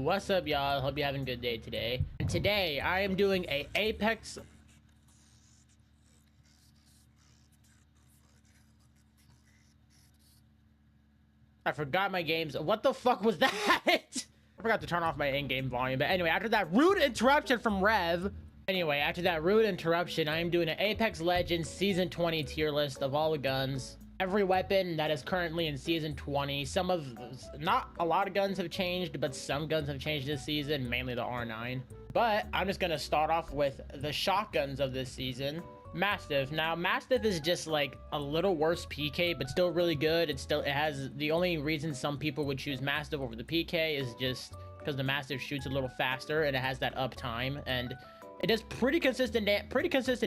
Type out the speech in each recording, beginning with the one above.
What's up, y'all? Hope you're having a good day today. And today I am doing a Apex. I forgot my games. What the fuck was that? I forgot to turn off my in-game volume. But anyway, after that rude interruption from Rev. I am doing an Apex Legends Season 20 tier list of all the guns. Every weapon that is currently in Season 20. Not a lot of guns have changed, but some guns have changed this season, mainly the R9. But I'm just gonna start off with the shotguns of this season. Mastiff. Now, Mastiff is just like a little worse PK, but still really good. It has the only reason some people would choose Mastiff over the PK is just because the Mastiff shoots a little faster and it has that uptime, and it does pretty consistent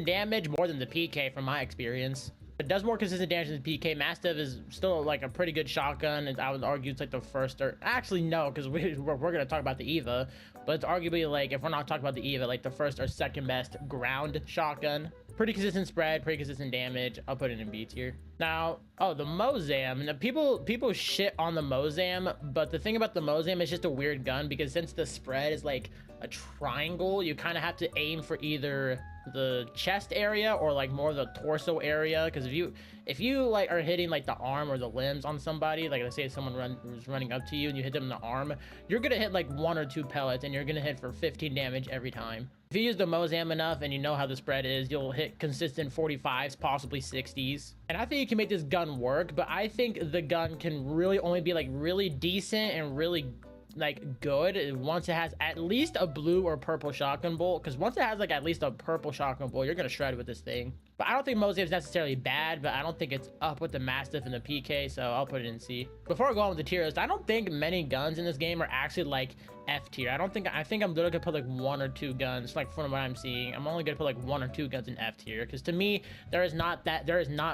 damage, more than the PK from my experience. It does more consistent damage than the PK. Mastiff is still like a pretty good shotgun, and I would argue it's like the first, or actually no, because we're gonna talk about the Eva, but it's arguably, like, if we're not talking about the Eva, like the first or second best ground shotgun. Pretty consistent spread, pretty consistent damage. I'll put it in B tier. Now, the Mozam. Now, people shit on the Mozam, but the thing about the Mozam is just a weird gun, because since the spread is like a triangle, you kind of have to aim for either the chest area or like more the torso area, because if you like are hitting like the arm or the limbs on somebody, like let's say someone is running up to you and you hit them in the arm, you're gonna hit like 1 or 2 pellets and you're gonna hit for 15 damage every time. If you use the Mozam enough and you know how the spread is, you'll hit consistent 45s, possibly 60s. And I think you can make this gun work, but I think the gun can really only be like really decent and really like good once it has at least a blue or purple shotgun bolt, because once it has like at least a purple shotgun bolt, you're gonna shred with this thing. But I don't think Mozam is necessarily bad, but I don't think it's up with the Mastiff and the PK, so I'll put it in C. Before I go on with the tier list, I don't think many guns in this game are actually like F tier. I think I'm literally gonna put like 1 or 2 guns, like from what I'm seeing. I'm only gonna put like 1 or 2 guns in F tier, because to me there is not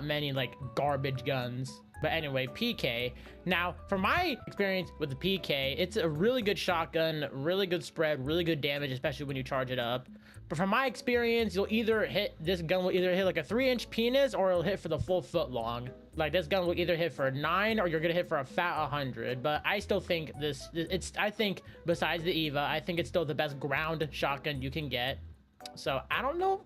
many like garbage guns. But anyway, PK. Now, from my experience with the PK, it's a really good shotgun, really good spread, really good damage, especially when you charge it up. But from my experience, this gun will either hit like a 3-inch penis, or it'll hit for the full foot long. Like, this gun will either hit for 9 or you're gonna hit for a fat 100. But I still think I think besides the Eva, I think it's still the best ground shotgun you can get. So I don't know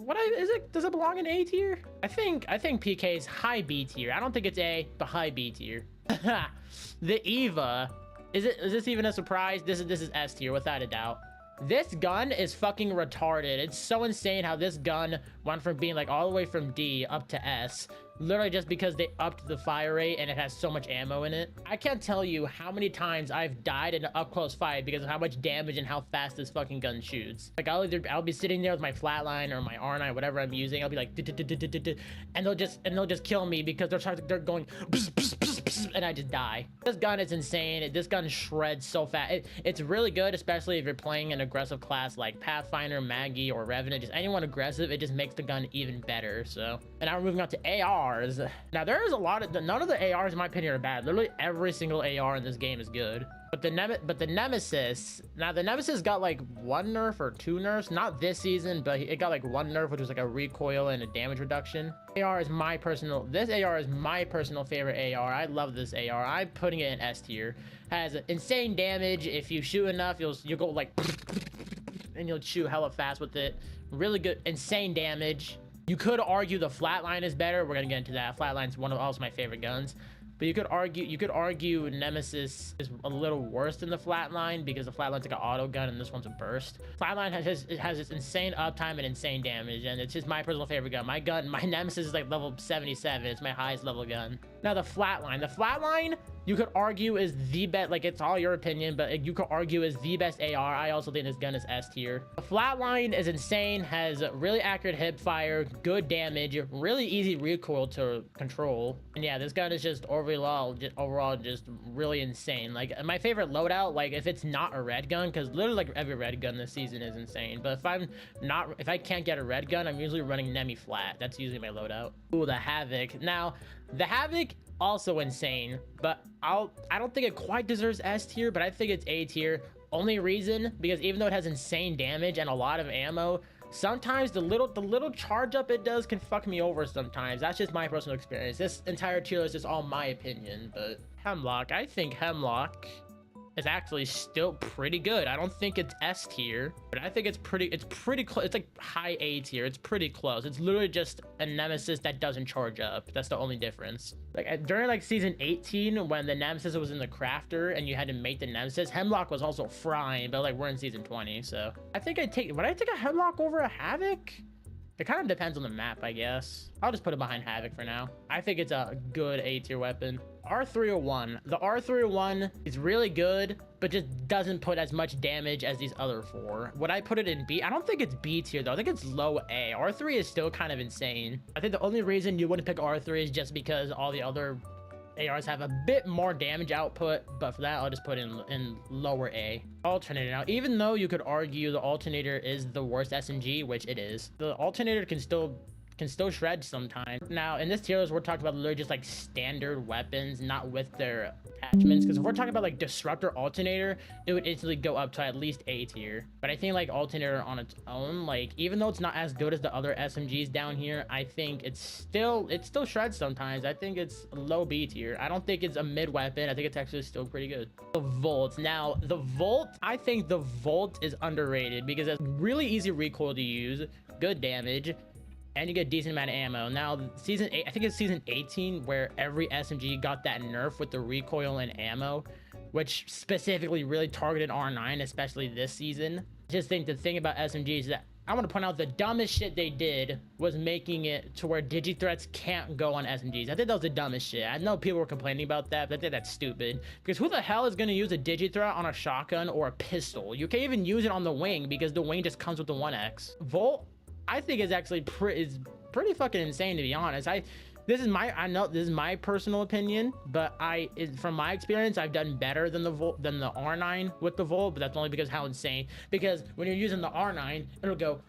does it belong in A tier? I think PK is high B tier. I don't think it's A, but high B tier. The Eva, is this even a surprise? This is S tier without a doubt. This gun is fucking retarded. It's so insane how this gun went from being like all the way from D up to S, literally just because they upped the fire rate and it has so much ammo in it. I can't tell you how many times I've died in an up close fight because of how much damage and how fast this fucking gun shoots. Like, I'll be sitting there with my flatline or my R9, whatever I'm using. I'll be like, and they'll just kill me because they're going and I just die. This gun is insane. This gun shreds so fast. It's really good, especially if you're playing an aggressive class like Pathfinder, Maggie, or Revenant. Just anyone aggressive, it just makes the gun even better. So, and now we're moving on to ARs. Now, there's a lot of none of the ARs in my opinion are bad. Literally every single AR in this game is good. But the Nemesis, now the Nemesis got like 1 nerf or 2 nerfs, not this season, but it got like 1 nerf, which was like a recoil and a damage reduction. This AR is my personal favorite AR. I love this AR. I'm putting it in S tier. Has insane damage. If you shoot enough, you'll go like and you'll shoot hella fast with it. Really good, insane damage. You could argue the flatline is better. We're gonna get into that. Flatline's also my favorite guns. But you could argue Nemesis is a little worse than the flatline, because the flatline's like an auto gun and this one's a burst. Flatline has this insane uptime and insane damage, and it's just my personal favorite gun. My Nemesis is like level 77. It's my highest level gun. Now the flatline, you could argue is the best. Like, it's all your opinion, but you could argue is the best AR. I also think this gun is S tier. The flatline is insane, has really accurate hip fire, good damage, really easy recoil to control. And yeah, this gun is just overall just really insane. Like, my favorite loadout, like if it's not a red gun, because literally like every red gun this season is insane. But if I can't get a red gun, I'm usually running Nemi flat. That's usually my loadout. Ooh, the Havoc. Now, the Havoc, also insane, but I don't think it quite deserves S tier, but I think it's A tier. Only reason, because even though it has insane damage and a lot of ammo, sometimes the little charge up it does can fuck me over sometimes. That's just my personal experience. This entire tier is just all my opinion. But Hemlock, I think Hemlock is actually still pretty good. I don't think it's S tier, but I think it's pretty close. It's like high A tier. It's pretty close. It's literally just a nemesis that doesn't charge up. That's the only difference. Like during like season 18, when the nemesis was in the crafter and you had to make the nemesis, Hemlock was also frying, but like we're in season 20, so I think would I take a Hemlock over a Havoc? It kind of depends on the map, I guess. I'll just put it behind Havoc for now. I think it's a good A tier weapon. R301. The R301 is really good, but just doesn't put as much damage as these other four. Would I put it in B? I don't think it's B tier though. I think it's low A. R3 is still kind of insane. I think the only reason you wouldn't pick R3 is just because all the other ARs have a bit more damage output, but for that I'll just put in lower A. Alternator. Now, even though you could argue the alternator is the worst SMG, which it is, the alternator can still shred sometimes. Now in this tier list, we're talking about literally just like standard weapons, not with their attachments, because if we're talking about like disruptor alternator, it would instantly go up to at least A tier. But I think like alternator on its own, like even though it's not as good as the other SMGs down here, I think it still shreds sometimes. I think it's low B tier. I don't think it's a mid weapon. I think it's actually still pretty good. The Volt. Now the Volt, I think the Volt is underrated because it's really easy recoil to use, good damage, and you get a decent amount of ammo. Now, season 8, I think it's season 18, where every SMG got that nerf with the recoil and ammo, which specifically really targeted R9, especially this season. Just think the thing about SMGs is that I want to point out the dumbest shit they did was making it to where digi-threats can't go on SMGs. I think that was the dumbest shit. I know people were complaining about that, but I think that's stupid. Because who the hell is going to use a digi-threat on a shotgun or a pistol? You can't even use it on the wing because the wing just comes with the 1x. Volt, I think is actually pretty fucking insane, to be honest. I know this is my personal opinion, but from my experience, I've done better than the R9 with the Volt, but that's only because how insane. Because when you're using the R9, it'll go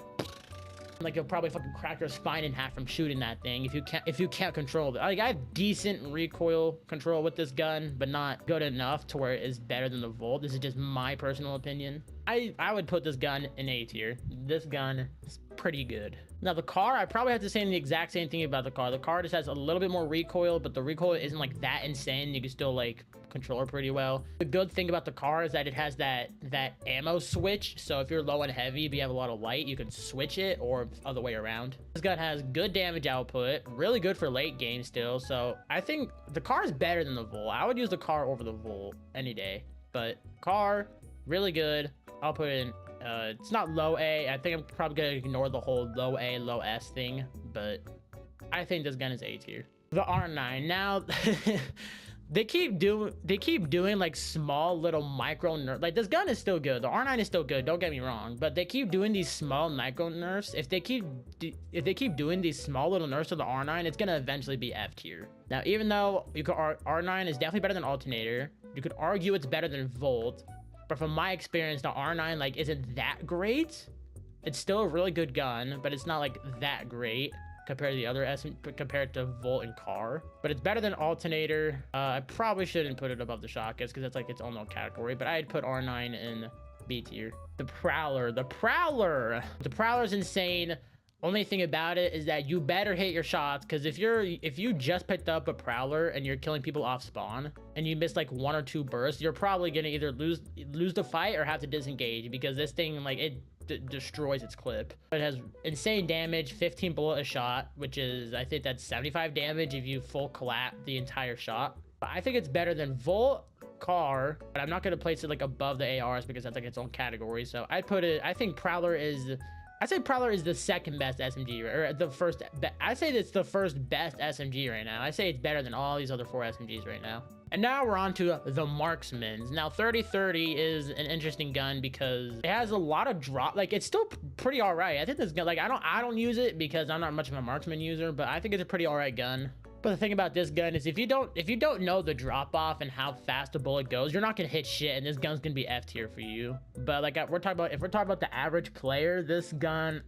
like you'll probably fucking crack your spine in half from shooting that thing if you can't control it. Like I have decent recoil control with this gun, but not good enough to where it is better than the Volt. This is just my personal opinion. I would put this gun in A tier. This gun is pretty good. Now the car, I probably have to say the exact same thing about the car. The car just has a little bit more recoil, but the recoil isn't like that insane. You can still like control it pretty well. The good thing about the car is that it has that ammo switch, so if you're low and heavy but you have a lot of light, you can switch it, or other way around. This gun has good damage output, really good for late game still, so I think the car is better than the Volt. I would use the car over the Volt any day, but car, really good. I'll put it in it's not low A. I think I'm probably gonna ignore the whole low A, low S thing, but I think this gun is A tier. The R9. Now they keep doing like small little micro nerfs. Like this gun is still good. The R9 is still good, don't get me wrong, but they keep doing these small micro nerfs. If they keep doing these small little nerfs to the R9, it's gonna eventually be F tier. Now, even though you could R9 is definitely better than alternator, you could argue it's better than Volt, but from my experience, the R9 like isn't that great. It's still a really good gun, but it's not like that great compared to the other compared to Volt and car. But it's better than alternator. I probably shouldn't put it above the shotguns because that's like its own category, but I'd put R9 in B tier. The Prowler. The Prowler's insane. Only thing about it is that you better hit your shots, because if you just picked up a Prowler and you're killing people off spawn and you miss like 1 or 2 bursts, you're probably gonna either lose the fight or have to disengage, because this thing like it destroys its clip. It has insane damage, 15 bullet a shot, which is, I think that's 75 damage if you full collapse the entire shot. But I think it's better than Volt, car, but I'm not gonna place it like above the ARs because that's like its own category. So I'd put it, I think Prowler is the second best SMG, or the first. I say it's the first best SMG right now. I say it's better than all these other 4 SMGs right now. And now we're on to the Marksmans. Now 3030 is an interesting gun because it has a lot of drop. Like it's still pretty all right. I think this gun, like I don't use it because I'm not much of a Marksman user, but I think it's a pretty all right gun. But the thing about this gun is if you don't know the drop off and how fast a bullet goes, you're not gonna hit shit, and this gun's gonna be F tier for you. But like if we're talking about the average player, this gun,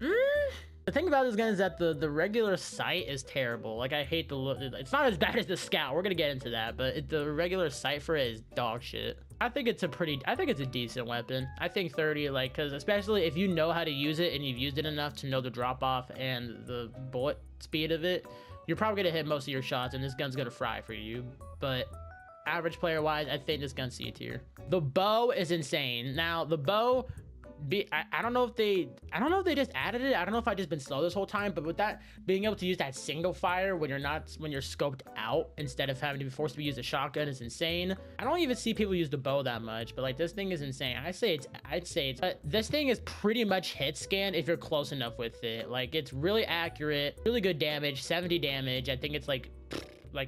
the thing about this gun is that the regular sight is terrible. Like I hate the look. It's not as bad as the Scout. We're gonna get into that, but the regular sight for it is dog shit. I think it's a decent weapon. I think 30, like, because especially if you know how to use it and you've used it enough to know the drop off and the bullet speed of it, you're probably gonna hit most of your shots and this gun's gonna fry for you. But average player wise, I think this gun's C tier. The bow is insane. Now the bow, I don't know if they just added it. I don't know if I just been slow this whole time, but with that being able to use that single fire when you're scoped out instead of having to be forced to use a shotgun is insane. I don't even see people use the bow that much, but like this thing is insane. I'd say it's this thing is pretty much hit scan if you're close enough with it. Like it's really accurate, really good damage, 70 damage. I think it's like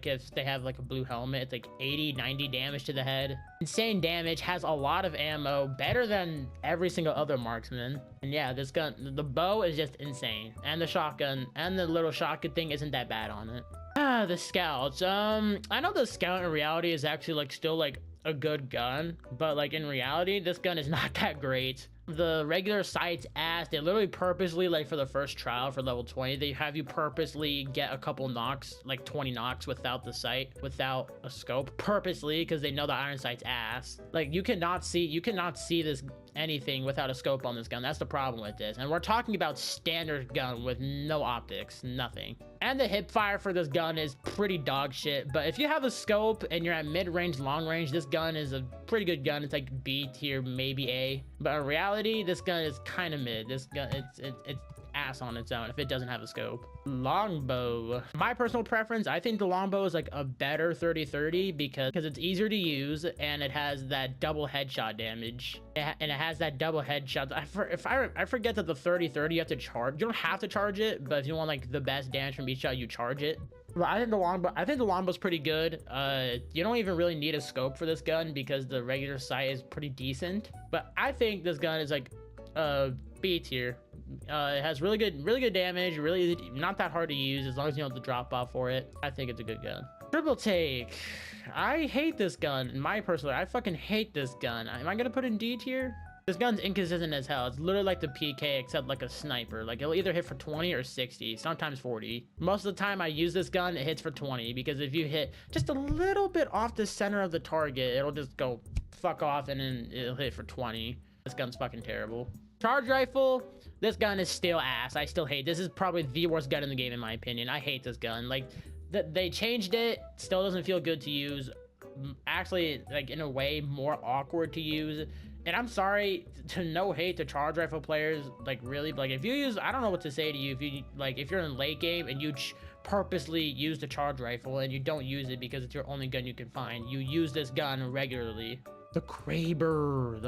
if they have like a blue helmet, it's like 80-90 damage to the head. Insane damage, has a lot of ammo, better than every single other marksman. And yeah, this gun, the bow is just insane, and the shotgun and the little shotgun thing isn't that bad on it. The scouts, I know the scout in reality is actually like still like a good gun, but like in reality this gun is not that great. The regular sight's ass. They literally purposely, like for the first trial for level 20, they have you purposely get a couple knocks, like 20 knocks without the sight, without a scope, purposely, because they know the iron sight's ass. Like you cannot see this anything without a scope on this gun. That's the problem with this, and we're talking about standard gun with no optics, nothing. And the hip fire for this gun is pretty dog shit, but if you have a scope and you're at mid-range, long range, this gun is a pretty good gun. It's like B tier, maybe A, but in reality this gun is kind of mid. This gun, it's ass on its own if it doesn't have a scope. Longbow, my personal preference, I think the longbow is like a better 30-30 because it's easier to use and it has that double headshot damage, and it has that double headshot. I forget that the 30-30 you have to charge. You don't have to charge it, but if you want like the best damage from each shot, you charge it. But I think the longbow's pretty good. You don't even really need a scope for this gun because the regular sight is pretty decent. But I think this gun is like B tier. It has really good damage, really not that hard to use as long as you know the drop off for it. I think it's a good gun. Triple take, I hate this gun. In my personal, I fucking hate this gun. Am I gonna put it in D tier? This gun's inconsistent as hell. It's literally like the PK except like a sniper. Like it'll either hit for 20 or 60, sometimes 40. Most of the time I use this gun, it hits for 20 because if you hit just a little bit off the center of the target, it'll just go fuck off and then it'll hit for 20. This gun's fucking terrible. Charge rifle, this gun is still ass. I still hate this. Is probably the worst gun in the game in my opinion. I hate this gun. Like they changed it, still doesn't feel good to use. Actually, like in a way more awkward to use. And I'm sorry, to no hate to charge rifle players, like really, like if you use, I don't know what to say to you, if you're in late game and you purposely use the charge rifle and you don't use it because it's your only gun you can find, you use this gun regularly. The Kraber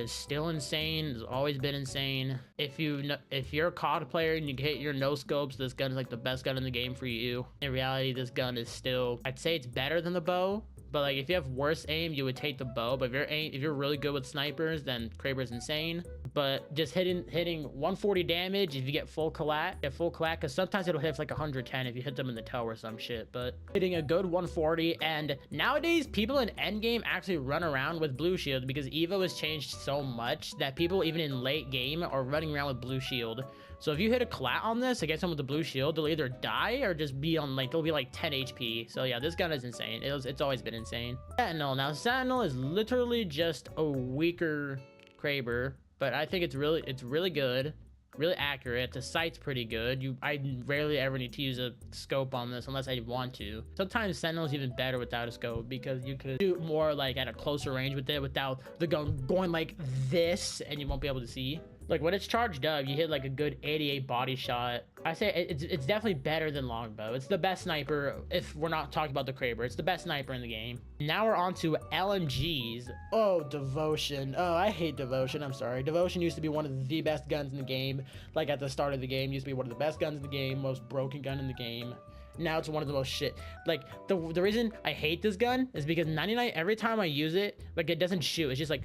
is still insane. It's always been insane. If you're a COD player and you hit your no scopes, this gun is like the best gun in the game for you. In reality, this gun is still, I'd say it's better than the bow. But like if you have worse aim, you would take the bow. But if you're really good with snipers, then Kraber's insane. But just hitting 140 damage if you get full collat, because sometimes it'll hit for like 110 if you hit them in the toe or some shit. But hitting a good 140, and nowadays people in endgame actually run around with blue shield because Evo has changed so much that people even in late game are running around with blue shield. So if you hit a collat on this against someone with the blue shield, they'll either die or just be on like, they'll be like 10 HP. So yeah, this gun is insane. It's always been insane. Sentinel. Now Sentinel is literally just a weaker Kraber, but I think it's really good, really accurate. The sight's pretty good. I rarely ever need to use a scope on this unless I want to. Sometimes Sentinel's even better without a scope because you could shoot more like at a closer range with it without the gun going like this and you won't be able to see. Like when it's charged up, you hit like a good 88 body shot. I say it's definitely better than longbow. It's the best sniper if we're not talking about the Kraber. It's the best sniper in the game. Now we're on to LMGs. Oh, Devotion. Oh, I hate Devotion. I'm sorry. Devotion used to be one of the best guns in the game. Like at the start of the game, used to be one of the best guns in the game, most broken gun in the game. Now it's one of the most shit. Like the reason I hate this gun is because 99 every time I use it, like it doesn't shoot. It's just like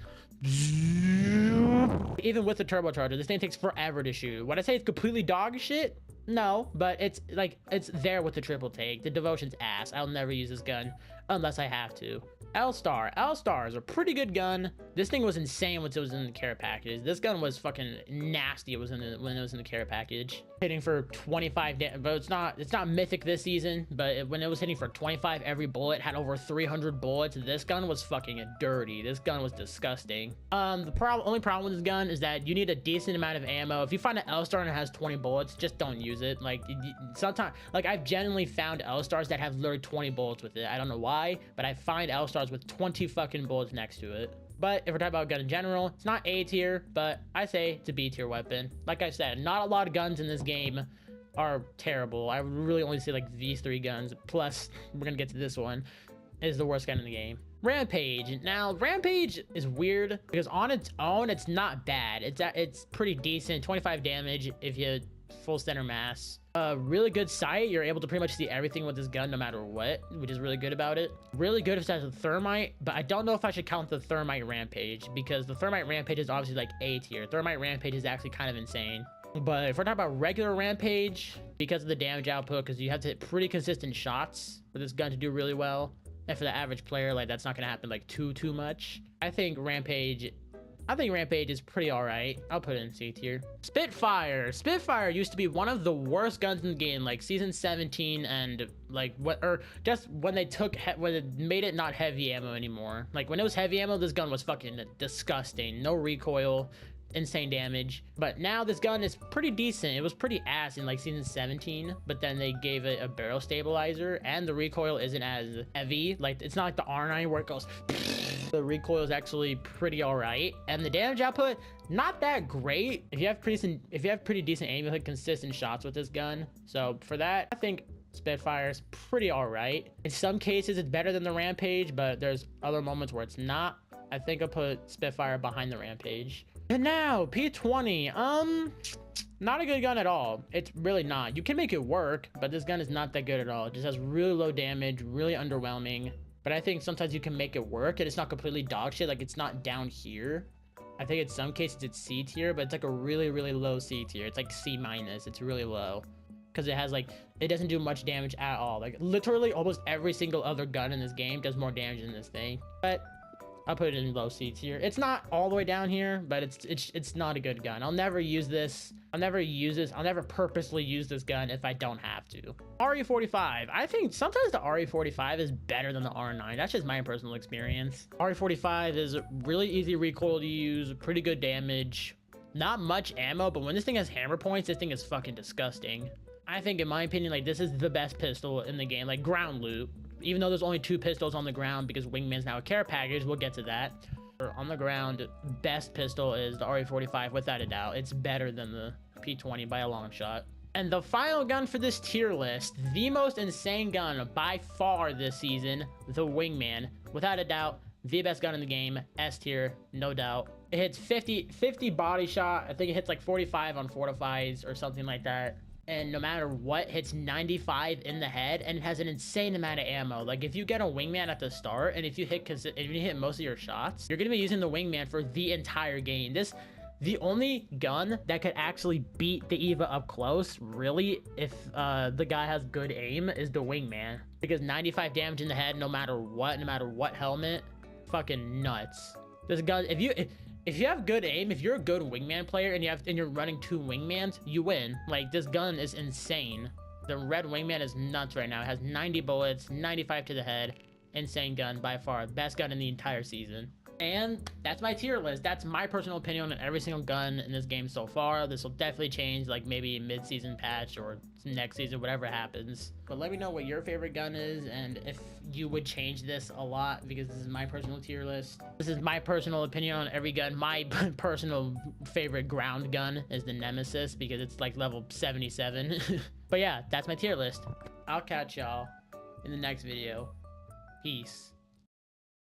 even with the turbocharger, this thing takes forever to shoot. Would I say it's completely dog shit? No, but it's like it's there with the triple take. The Devotion's ass. I'll never use this gun unless I have to. L-Star is a pretty good gun. This thing was insane once it was in the care package. This gun was fucking nasty. When it was in the care package, hitting for 25 but it's not mythic this season, but when it was hitting for 25 every bullet, had over 300 bullets. This gun was fucking dirty. This gun was disgusting. The only problem with this gun is that you need a decent amount of ammo. If you find an L-Star and it has 20 bullets, just don't use it. Like sometimes, like I've genuinely found L-Stars that have literally 20 bullets with it. I don't know why. why, but I find L-Stars with 20 fucking bullets next to it. But if we're talking about gun in general, it's not A tier, but I say it's a B tier weapon. Like I said, not a lot of guns in this game are terrible. I would really only say like these 3 guns, plus we're gonna get to this one, is the worst gun in the game. Rampage. Now, Rampage is weird because on its own, it's not bad. It's pretty decent. 25 damage if you full center mass. Really good sight. You're able to pretty much see everything with this gun no matter what, which is really good about it. Really good if it has a thermite, but I don't know if I should count the thermite rampage because the thermite rampage is obviously like A tier. Thermite rampage is actually kind of insane. But if we're talking about regular rampage, because of the damage output, because you have to hit pretty consistent shots for this gun to do really well, and for the average player, like that's not gonna happen like too much. I think Rampage is pretty all right. I'll put it in C tier. Spitfire used to be one of the worst guns in the game, like season 17, and like just when they made it not heavy ammo anymore. Like when it was heavy ammo, this gun was fucking disgusting. No recoil, insane damage. But now this gun is pretty decent. It was pretty ass in like season 17, but then they gave it a barrel stabilizer, and the recoil isn't as heavy. Like it's not like the R9 where it goes. The recoil is actually pretty all right, and the damage output not that great. If you have pretty decent aim, you hit consistent shots with this gun. So for that, I think Spitfire is pretty all right. In some cases, it's better than the Rampage, but there's other moments where it's not. I think I'll put Spitfire behind the Rampage. And now P20, not a good gun at all. It's really not. You can make it work, but this gun is not that good at all. It just has really low damage, really underwhelming. But I think sometimes you can make it work, and it's not completely dog shit. Like it's not down here. I think in some cases it's C tier, but it's like a really low C tier. It's like C minus. It's really low because it has like, it doesn't do much damage at all. Like literally almost every single other gun in this game does more damage than this thing. But I'll put it in low C tier. It's not all the way down here, but it's not a good gun. I'll never use this. I'll never purposely use this gun if I don't have to. RE45. I think sometimes the RE45 is better than the R9. That's just my personal experience. RE45 is really easy recoil to use, pretty good damage, not much ammo, but when this thing has hammer points, this thing is fucking disgusting. I think in my opinion, like this is the best pistol in the game, like ground loot. Even though there's only 2 pistols on the ground because Wingman's now a care package, we'll get to that. On the ground, best pistol is the RE45 without a doubt. It's better than the P20 by a long shot. And the final gun for this tier list, the most insane gun by far this season, the Wingman. Without a doubt, the best gun in the game, S tier, no doubt. It hits 50 body shot. I think it hits like 45 on fortifies or something like that. And no matter what, hits 95 in the head, and it has an insane amount of ammo. Like if you get a Wingman at the start, and if you hit most of your shots, you're gonna be using the Wingman for the entire game. The only gun that could actually beat the Eva up close, really, if the guy has good aim, is the Wingman, because 95 damage in the head, no matter what helmet, fucking nuts. This gun, if you have good aim, if you're a good Wingman player and you're running 2 Wingmans, you win. Like this gun is insane. The red Wingman is nuts right now. It has 90 bullets, 95 to the head. Insane gun by far. Best gun in the entire season. And that's my tier list. That's my personal opinion on every single gun in this game so far. This will definitely change, like maybe mid-season patch or next season, whatever happens. But let me know what your favorite gun is and if you would change this a lot, because this is my personal tier list. This is my personal opinion on every gun. My personal favorite ground gun is the Nemesis because it's like level 77. But yeah, that's my tier list. I'll catch y'all in the next video. Peace.